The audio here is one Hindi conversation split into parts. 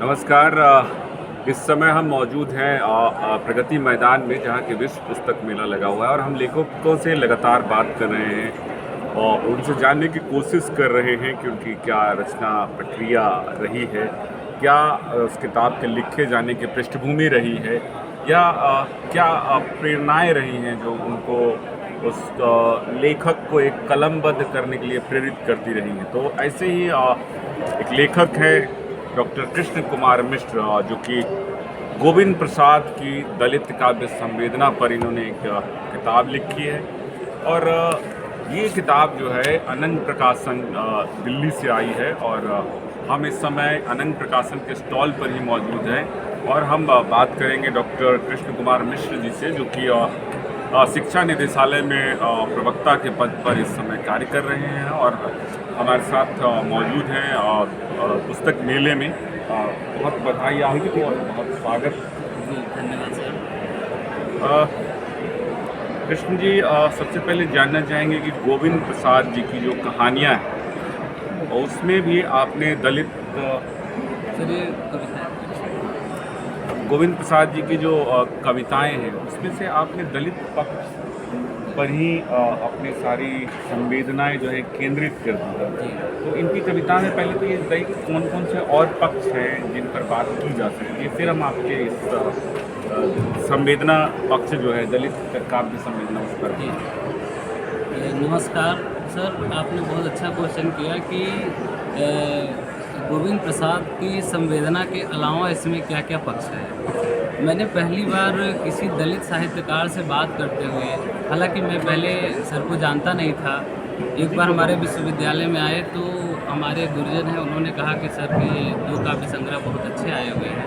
नमस्कार। इस समय हम मौजूद हैं प्रगति मैदान में, जहाँ के विश्व पुस्तक मेला लगा हुआ है और हम लेखकों से लगातार बात कर रहे हैं और उनसे जानने की कोशिश कर रहे हैं कि उनकी क्या रचना प्रक्रिया रही है, क्या उस किताब के लिखे जाने की पृष्ठभूमि रही है, या क्या प्रेरणाएं रही हैं जो उनको उस लेखक को एक कलमबद्ध करने के लिए प्रेरित करती रही हैं। तो ऐसे ही एक लेखक है डॉक्टर कृष्ण कुमार मिश्र, जो कि गोविंद प्रसाद की दलित काव्य संवेदना पर इन्होंने एक किताब लिखी है। और ये किताब जो है अनंग प्रकाशन दिल्ली से आई है और हम इस समय अनंग प्रकाशन के स्टॉल पर ही मौजूद हैं और हम बात करेंगे डॉक्टर कृष्ण कुमार मिश्र जी से, जो कि शिक्षा निदेशालय में प्रवक्ता के पद पर इस समय कार्य कर रहे हैं और हमारे साथ मौजूद हैं पुस्तक मेले में। बहुत बधाई आपको और बहुत स्वागत। जी, धन्यवाद सर। कृष्ण जी, सबसे पहले जानना चाहेंगे कि गोविंद प्रसाद जी की जो कहानियाँ हैं और उसमें भी आपने दलित सर ये कविता गोविंद प्रसाद जी की जो कविताएं हैं उसमें से आपने दलित पक्ष पर ही अपनी सारी संवेदनाएं जो है केंद्रित कर दी है। तो इनकी कविता में पहले तो ये बताइए कि कौन कौन से और पक्ष हैं जिन पर बात की जा सकती है, फिर हम आपके इस संवेदना पक्ष जो है दलित काव्य संवेदना उस पर। नमस्कार सर, आपने बहुत अच्छा क्वेश्चन किया कि गोविंद प्रसाद की संवेदना के अलावा इसमें क्या क्या पक्ष है। मैंने पहली बार किसी दलित साहित्यकार से बात करते हुए, हालांकि मैं पहले सर को जानता नहीं था, एक बार हमारे विश्वविद्यालय में आए तो हमारे गुरुजन हैं, उन्होंने कहा कि सर के 2 काव्य संग्रह बहुत अच्छे आए हुए हैं,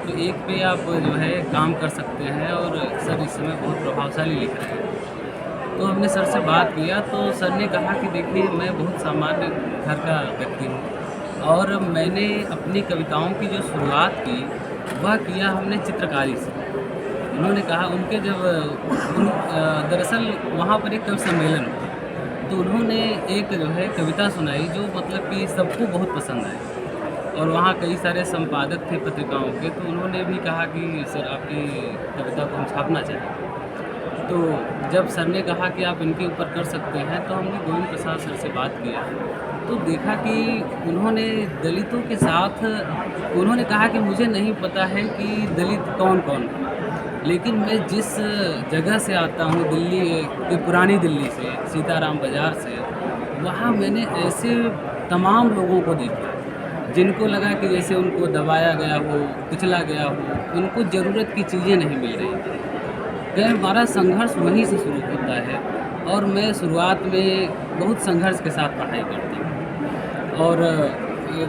तो एक पे आप जो है काम कर सकते हैं और सर इस समय बहुत प्रभावशाली लिख रहे हैं। तो हमने सर से बात किया तो सर ने कहा कि देखिए, मैं बहुत सामान्य घर का व्यक्ति हूँ और मैंने अपनी कविताओं की जो शुरुआत की वह किया हमने चित्रकारी से। उन्होंने कहा उनके जब दरअसल वहाँ पर एक कवि सम्मेलन हुआ तो उन्होंने एक जो है कविता सुनाई जो मतलब कि सबको बहुत पसंद आई और वहाँ कई सारे संपादक थे पत्रिकाओं के, तो उन्होंने भी कहा कि सर आपकी कविता को हम छापना चाहें। तो जब सर ने कहा कि आप इनके ऊपर कर सकते हैं तो हमने गोविंद प्रसाद सर से बात किया तो देखा कि उन्होंने दलितों के साथ, उन्होंने कहा कि मुझे नहीं पता है कि दलित कौन कौन है, लेकिन मैं जिस जगह से आता हूँ, दिल्ली के पुरानी दिल्ली से, सीताराम बाज़ार से, वहाँ मैंने ऐसे तमाम लोगों को देखा जिनको लगा कि जैसे उनको दबाया गया हो, कुचला गया हो, उनको ज़रूरत की चीज़ें नहीं मिल रही थी। तो हमारा संघर्ष वहीं से शुरू होता है और मैं शुरुआत में बहुत संघर्ष के साथ पढ़ाई करती हूँ और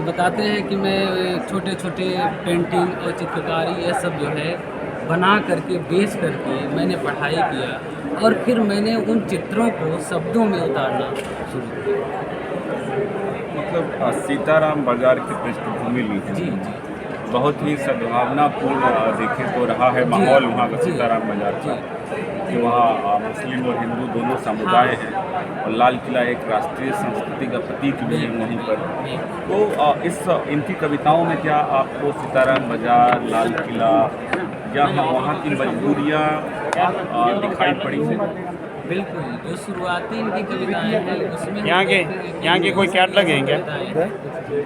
बताते हैं कि मैं छोटे छोटे पेंटिंग और चित्रकारी ये सब जो है बना करके बेच करके मैंने पढ़ाई किया और फिर मैंने उन चित्रों को शब्दों में उतारना शुरू किया। मतलब सीताराम बाजार की पृष्ठभूमि ली है। जी। बहुत ही सद्भावनापूर्ण देखें तो रहा है माहौल वहाँ का सीताराम बाजार का, कि वहाँ मुस्लिम और हिंदू दोनों समुदाय हैं और लाल किला एक राष्ट्रीय संस्कृति का प्रतीक भी है वहीं पर। तो इनकी कविताओं में क्या आपको सीताराम बाजार, लाल किला या वहाँ की मजबूरियाँ दिखाई पड़ी हैं? बिल्कुल, जो शुरुआती इनकी कविताएं हैं उसमें यहाँ के कोई कैट लगे हैं क्या?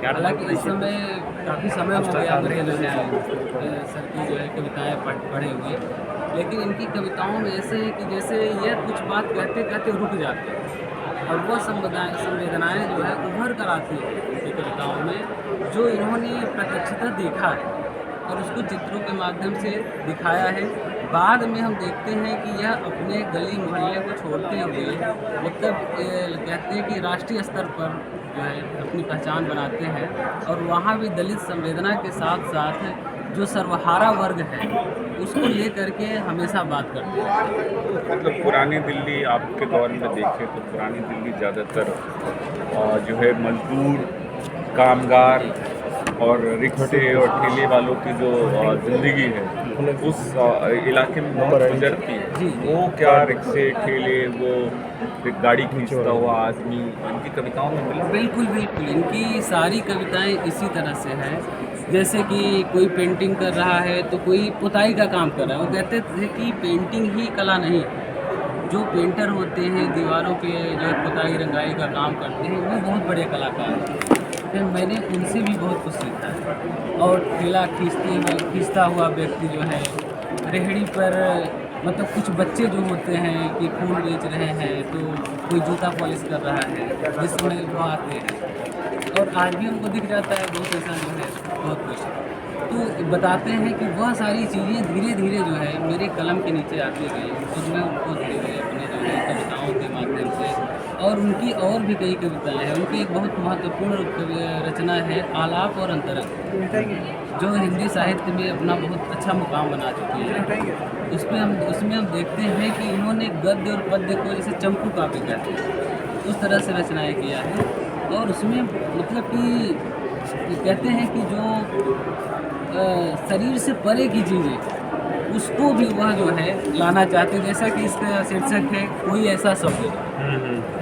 हालांकि इस समय काफ़ी समय हो गया मुझे जो है सर की जो है कविताएं पढ़े हुए, लेकिन इनकी कविताओं में ऐसे है कि जैसे ये कुछ बात कहते कहते रुक जाते हैं और वो संवेदनाएं जो है उभर कर आती है इनकी कविताओं में, जो इन्होंने प्रत्यक्षतः देखा है और उसको चित्रों के माध्यम से दिखाया है। बाद में हम देखते हैं कि यह अपने गली मोहल्ले को छोड़ते हुए मतलब कहते हैं कि राष्ट्रीय स्तर पर जो है अपनी पहचान बनाते हैं और वहाँ भी दलित संवेदना के साथ साथ जो सर्वहारा वर्ग है उसको ले करके हमेशा बात करते हैं। मतलब पुरानी दिल्ली आपके दौर में देखें तो पुरानी दिल्ली ज़्यादातर जो है मजदूर, कामगार और रिक्शे और ठेले वालों की जो ज़िंदगी है उस इलाके में बहुत गुजरती है। वो क्या रिक्शे, ठेले, वो एक गाड़ी खींचता हुआ आदमी इनकी कविताओं में मिले? बिल्कुल बिल्कुल, इनकी सारी कविताएं इसी तरह से हैं जैसे कि कोई पेंटिंग कर रहा है तो कोई पुताई का काम कर रहा है। वो कहते थे कि पेंटिंग ही कला नहीं है, जो पेंटर होते हैं दीवारों पे जो पुताई रंगाई का काम करते हैं वो बहुत बड़े कलाकार हैं। फिर मैंने उनसे भी बहुत कुछ सीखा है। और ठेला खींचता हुआ व्यक्ति जो है, रेहड़ी पर मतलब कुछ बच्चे जो होते हैं कि फूल बेच रहे हैं, तो कोई जूता पॉलिश कर रहा है जिसमें वो आते हैं और आज भी हमको दिख जाता है बहुत ऐसा जो है बहुत कुछ। तो बताते हैं कि वह सारी चीज़ें धीरे धीरे जो है मेरे कलम के नीचे आती गई और मैं उनको धीरे धीरे अपने जो है कविताओं के माध्यम से, और उनकी और भी कई कविताएं हैं। उनकी एक बहुत महत्वपूर्ण रचना है आलाप और अंतरंग, जो हिंदी साहित्य में अपना बहुत अच्छा मुकाम बना चुकी है। उसमें हम देखते हैं कि उन्होंने गद्य और पद्य को जैसे चंपू काव्य कहते हैं उस तरह से रचनाएँ किया है। और उसमें मतलब कि कहते हैं कि जो शरीर से परे की चीज़ें उसको भी वह जो है लाना चाहते हैं। जैसा कि इसका शीर्षक है कोई ऐसा शब्द,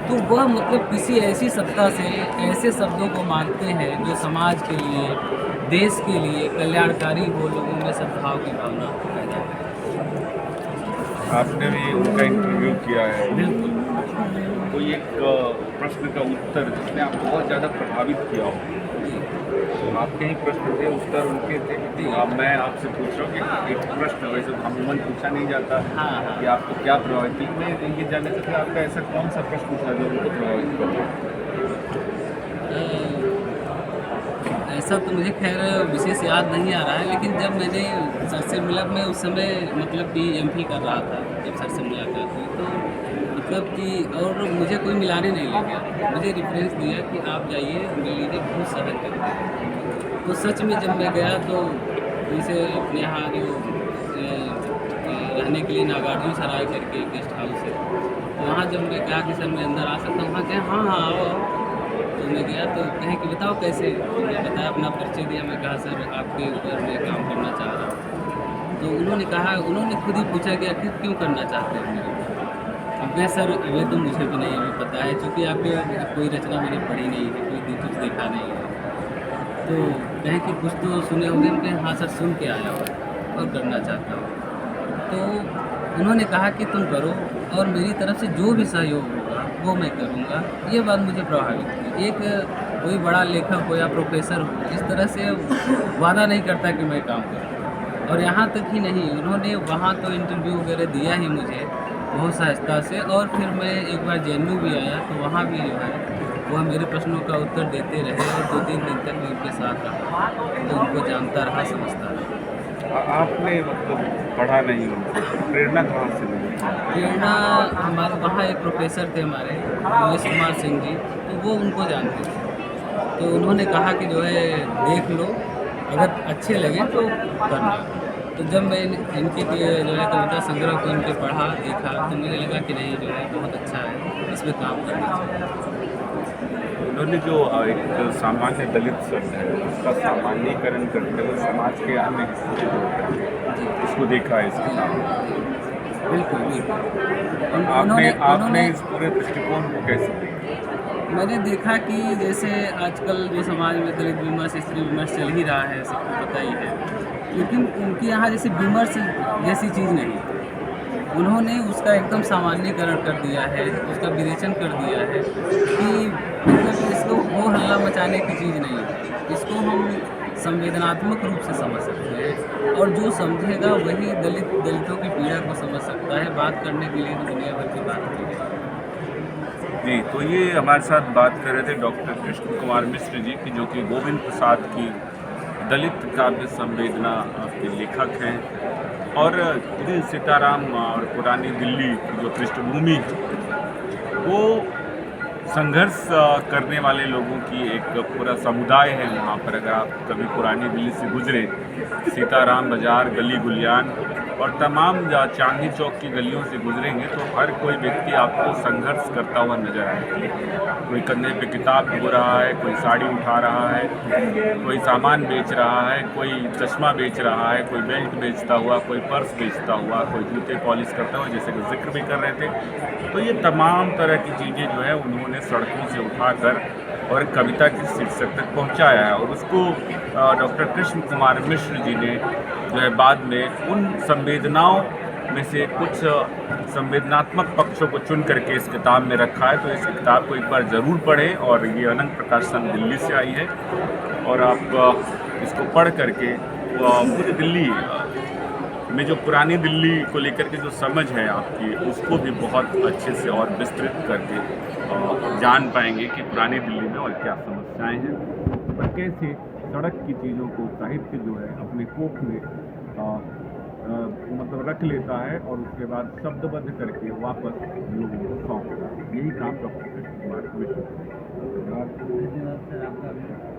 तो वह मतलब किसी ऐसी सत्ता से ऐसे शब्दों को मांगते हैं जो समाज के लिए, देश के लिए कल्याणकारी हो, लोगों में सद्भाव की भावना पैदा करे। आपने भी उनका इंटरव्यू किया है, बिल्कुल। कोई एक प्रश्न का उत्तर जिसने आपको बहुत ज़्यादा प्रभावित किया हो? आपके ही प्रश्न थे, उत्तर उनके थे। अब मैं आपसे पूछ रहा हूँ कि एक प्रश्न वैसे तो अमूमन पूछा नहीं जाता कि आपको क्या प्रभावित थी। मैं ये जानना चाहता हूँ आपका ऐसा कौन सा प्रश्न था जो उनको प्रभावित अ, ऐसा तो मुझे खैर विशेष याद नहीं आ रहा है, लेकिन जब मैंने सर से मिला, मैं उस समय मतलब कि एमफिल कर रहा था जब सर से मुलाकात हुई, तो मतलब कि और मुझे कोई मिलाने नहीं ले गया, मुझे रेफरेंस दिया कि आप जाइए मिल लीजिए, बहुत सहज करते हैं। तो सच में जब मैं गया तो जैसे अपने यहाँ जो रहने के लिए नागार्जुन सराय करके गेस्ट हाउस है, तो वहाँ जब मैं कहा कि सर मैं अंदर आ सकता हूँ, वहाँ कहे हाँ हाँ आओ आओ। तो मैं गया तो कहे कि बताओ कैसे, तो मैं बताया, अपना परिचय दिया। मैं कहा सर आपके ऊपर मैं काम करना चाह रहा हूँ। तो उन्होंने खुद ही पूछा कि आखिर क्यों करना चाहते हैं मेरे ऊपर। अब मैं सर ये तो मुझे भी नहीं अभी पता है, क्योंकि आपके कोई रचना मैंने पढ़ी नहीं है, कोई कुछ देखा नहीं है। तो कहें कि कुछ तो सुने होंगे। मैं हाँ सर सुन के आया हूँ और करना चाहता हूँ। तो उन्होंने कहा कि तुम करो और मेरी तरफ से जो भी सहयोग होगा वो मैं करूँगा। ये बात मुझे प्रभावित की। एक कोई बड़ा लेखक हो या प्रोफेसर हो इस तरह से वादा नहीं करता कि मैं काम करूँ। और यहाँ तक ही नहीं, उन्होंने वहाँ तो इंटरव्यू वगैरह दिया ही मुझे बहुत सहजता से। और फिर मैं एक बार JNU भी आया तो वहाँ भी जो है वह मेरे प्रश्नों का उत्तर देते रहे और 2-3 दिन तक मैं उनके साथ रहा, तो उनको जानता रहा, समझता रहा। आपने मतलब पढ़ा नहीं उनको, प्रेरणा कहाँ से मिली? प्रेरणा हमारे वहाँ एक प्रोफेसर थे हमारे दिनेश कुमार सिंह जी, तो वो उनको जानते थे। तो उन्होंने कहा कि जो है देख लो, अगर अच्छे लगे तो करना। तो जब मैं इनकी जो है कविता संग्रह को इनके पढ़ा देखा तो मुझे लगा कि नहीं जो है बहुत अच्छा है, इसमें काम करना चाहिए। उन्होंने जो एक सामान्य दलित शब्द है उसका सामान्यीकरण करते हुए समाज के अन्य हिस्सों से जोड़ते हैं, इसको देखा है इस किताब में। बिल्कुल बिल्कुल। आपने इस पूरे दृष्टिकोण को कैसे देखा? मैंने देखा कि जैसे आजकल जो समाज में दलित विमर्श, स्त्री विमर्श चल ही रहा है, सबको पता ही है, लेकिन उनके यहाँ जैसे विमर्श जैसी चीज़ नहीं, उन्होंने उसका एकदम सामान्यीकरण कर दिया है, उसका विवेचन कर दिया है कि मतलब इसको हो हल्ला मचाने की चीज़ नहीं है, इसको हम संवेदनात्मक रूप से समझ सकते हैं। और जो समझेगा वही दलितों की पीड़ा को समझ सकता है। बात करने के लिए तो दुनिया भर की बात की है। जी, तो ये हमारे साथ बात कर रहे थे डॉक्टर कृष्ण कुमार मिश्र जी की, जो कि गोविंद प्रसाद की दलित काव्य संवेदना के लेखक हैं। और दिल सीताराम और पुरानी दिल्ली की जो पृष्ठभूमि है वो संघर्ष करने वाले लोगों की एक पूरा समुदाय है वहाँ पर। अगर आप कभी पुरानी दिल्ली से गुजरे, सीताराम बाज़ार, गली गुलियान और तमाम चांदनी चौक की गलियों से गुजरेंगे तो हर कोई व्यक्ति आपको संघर्ष करता हुआ नजर आएगा। कोई कंधे पे किताब ढो रहा है, कोई साड़ी उठा रहा है, कोई सामान बेच रहा है, कोई चश्मा बेच रहा है, कोई बेल्ट बेचता हुआ, कोई पर्स बेचता हुआ, कोई जूते पॉलिश करता हुआ, जैसे कि जिक्र भी कर रहे थे। तो ये तमाम तरह की चीज़ें जो है उन्होंने सड़कों से उठाकर और कविता की शीर्षक तक पहुंचाया है। और उसको डॉक्टर कृष्ण कुमार मिश्र जी ने जो है बाद में उन संवेदनाओं में से कुछ संवेदनात्मक पक्षों को चुन करके इस किताब में रखा है। तो इस किताब को एक बार ज़रूर पढ़ें। और ये अनंत प्रकाशन दिल्ली से आई है और आप इसको पढ़ करके पूरी दिल्ली में जो पुरानी दिल्ली को लेकर के जो समझ है आपकी, उसको भी बहुत अच्छे से और विस्तृत करके जान पाएंगे कि पुरानी दिल्ली में और क्या समस्याएं हैं और कैसे सड़क की चीज़ों को साहित्य जो है अपने कोख में मतलब रख लेता है और उसके बाद शब्दबद्ध करके वापस लोगों को सौंपता है। यही काम डॉक्टर कृष्ण कुमार मिश्र। धन्यवाद सर आपका भी।